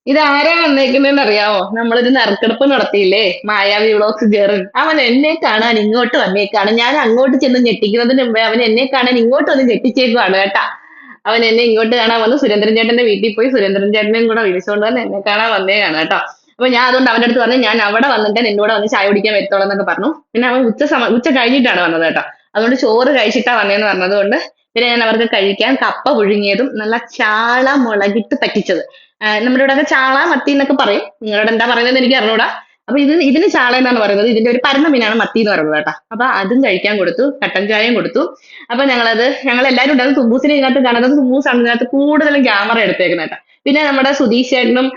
ഇതാരാ വന്നേക്കുന്നതെന്ന് അറിയാമോ? നമ്മളൊരു നറുക്കെടുപ്പ് നടത്തിയില്ലേ, മായാവി വ്ളോഗ്സ് ജെറിൻ. അവൻ എന്നെ കാണാൻ ഇങ്ങോട്ട് വന്നേക്കാണ്. ഞാൻ അങ്ങോട്ട് ചെന്ന് ഞെട്ടിക്കുന്നതിന് മുമ്പേ അവൻ എന്നെ കാണാൻ ഇങ്ങോട്ട് വന്ന് ഞെട്ടിച്ചേക്കുവാണ് കേട്ടാ. അവൻ എന്നെ ഇങ്ങോട്ട് കാണാൻ വന്ന് സുരേന്ദ്രൻ ചേട്ടന്റെ വീട്ടിൽ പോയി സുരേന്ദ്രൻ ചേട്ടനെയും കൂടെ വിളിച്ചുകൊണ്ട് വന്ന് എന്നെ കാണാൻ വന്നേയാണ് കേട്ടോ. അപ്പൊ ഞാൻ അതുകൊണ്ട് അവന്റെ അടുത്ത് പറഞ്ഞു, ഞാൻ അവിടെ വന്നിട്ട് നിന്റെ കൂടെ വന്ന് ചായ കുടിക്കാൻ വരത്തോളം എന്നൊക്കെ പറഞ്ഞു. പിന്നെ അവൻ ഉച്ച കഴിഞ്ഞിട്ടാണ് വന്നത് കേട്ടോ. അതുകൊണ്ട് ചോറ് കഴിച്ചിട്ടാ വന്നേന്ന് പറഞ്ഞത് കൊണ്ട് പിന്നെ ഞാൻ അവർക്ക് കഴിക്കാൻ കപ്പ പുഴുങ്ങിയതും നല്ല ചാള മുളകിട്ട് പറ്റിച്ചത്. നമ്മുടെ ഇവിടെയൊക്കെ ചാള മത്തി എന്നൊക്കെ പറയും. നിങ്ങളോട് എന്താ പറയുന്നത് എനിക്ക് അറിഞ്ഞൂടാ. അപ്പൊ ഇതിന് ചാള എന്നാണ് പറയുന്നത്. ഇതിന്റെ ഒരു പരന്ന മീനാണ് മത്തി എന്ന് പറയുന്നത് കേട്ടോ. അപ്പൊ അതും കഴിക്കാൻ കൊടുത്തു, കട്ടൻ ചായയും കൊടുത്തു. അപ്പൊ ഞങ്ങൾ എല്ലാവരും ഉണ്ടായിരുന്നു. തുമ്പൂസിനെ ഇതിനകത്ത് കാണുന്നത് തുമ്പൂസാണ് ഇതിനകത്ത് കൂടുതലും ക്യാമറ എടുത്തേക്കുന്നത് കേട്ടോ. പിന്നെ നമ്മുടെ സുധീഷ് ചേട്ടനും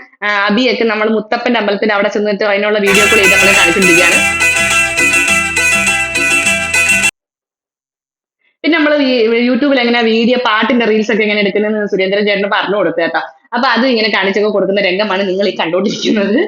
അബിയൊക്കെ നമ്മൾ മുത്തപ്പന്റെ അമ്പലത്തിന്റെ അവിടെ ചെന്നിട്ട് അതിനുള്ള വീഡിയോ കോൾ ചെയ്ത് നമ്മളെ കാണിച്ചിരിക്കുകയാണ്. പിന്നെ നമ്മൾ യൂട്യൂബിൽ എങ്ങനെ വീഡിയോ പാട്ടിന്റെ റീൽസ് ഒക്കെ എങ്ങനെ എടുക്കുന്നതെന്ന് സുരേന്ദ്രൻ ചേട്ടന് പറഞ്ഞു കൊടുത്തു കേട്ടോ. അപ്പൊ അത് ഇങ്ങനെ കാണിച്ചൊക്കെ കൊടുക്കുന്ന രംഗമാണ് നിങ്ങൾ ഈ കണ്ടുകൊണ്ടിരിക്കുന്നത്.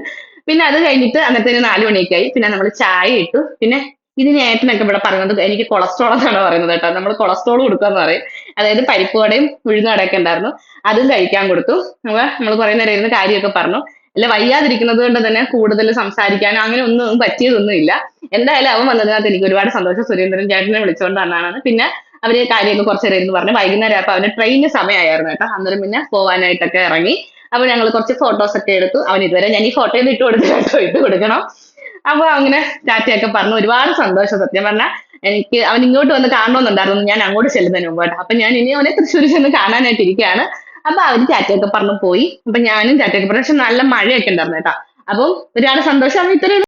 പിന്നെ അത് കഴിഞ്ഞിട്ട് അന്നത്തേന് 4 മണിയൊക്കെ ആയി. പിന്നെ നമ്മൾ ചായ ഇട്ടു. പിന്നെ ഇതിന് ഏട്ടനൊക്കെ ഇവിടെ പറയുന്നത് എനിക്ക് കൊളസ്ട്രോൾ എന്നാണ് പറയുന്നത് കേട്ടോ. നമ്മൾ കൊളസ്ട്രോൾ കൊടുക്കാന്ന് പറയും. അതായത് പരിപ്പ് വടയും ഉഴുന്നുവടയൊക്കെ ഉണ്ടായിരുന്നു. അതും കഴിക്കാൻ കൊടുത്തു. അപ്പൊ നമ്മൾ കുറെ നേരം ഇരുന്ന് കാര്യമൊക്കെ പറഞ്ഞു. അല്ല വയ്യാതിരിക്കുന്നത് കൊണ്ട് തന്നെ കൂടുതൽ സംസാരിക്കാനോ അങ്ങനെ ഒന്നും പറ്റിയതൊന്നും ഇല്ല. എന്തായാലും അവൻ വന്നതിനകത്ത് എനിക്ക് ഒരുപാട് സന്തോഷം. സുരേന്ദ്രൻ ചേട്ടനെ വിളിച്ചുകൊണ്ട് വന്നതാണ്. പിന്നെ അവര് കാര്യമൊക്കെ കുറച്ച് നേരം ഇരുന്ന് പറഞ്ഞു. വൈകുന്നേരം ആയപ്പോ അവന് ട്രെയിനിന് സമയമായിരുന്നു കേട്ടോ. അന്നേരം പിന്നെ പോവാനായിട്ടൊക്കെ ഇറങ്ങി. അപ്പൊ ഞങ്ങൾ കുറച്ച് ഫോട്ടോസ് ഒക്കെ എടുത്തു. അവൻ ഇതുവരെ ഞാൻ ഈ ഫോട്ടോയിൽ ഇട്ട് കൊടുത്തില്ല കേട്ടോ, ഇട്ട് കൊടുക്കണം. അപ്പൊ അങ്ങനെ ടാറ്റയൊക്കെ പറഞ്ഞു. ഒരുപാട് സന്തോഷം സത്യം പറഞ്ഞാൽ. എനിക്ക് അവൻ ഇങ്ങോട്ട് വന്ന് കാണണമെന്നുണ്ടായിരുന്നു, ഞാൻ അങ്ങോട്ട് ചെല്ലുന്നതിന് മുമ്പ് കേട്ടോ. അപ്പൊ ഞാൻ ഇനി അവനെ തൃശ്ശൂർ ചെന്ന് കാണാനായിട്ട് ഇരിക്കുകയാണ്. അപ്പൊ അവര് ടാറ്റയൊക്കെ പറഞ്ഞു പോയി. അപ്പൊ ഞാനും ടാറ്റയൊക്കെ പറഞ്ഞു. പക്ഷെ നല്ല മഴയൊക്കെ ഉണ്ടായിരുന്നു കേട്ടോ. അപ്പം ഒരുപാട് സന്തോഷം. അവൻ ഇത്രയും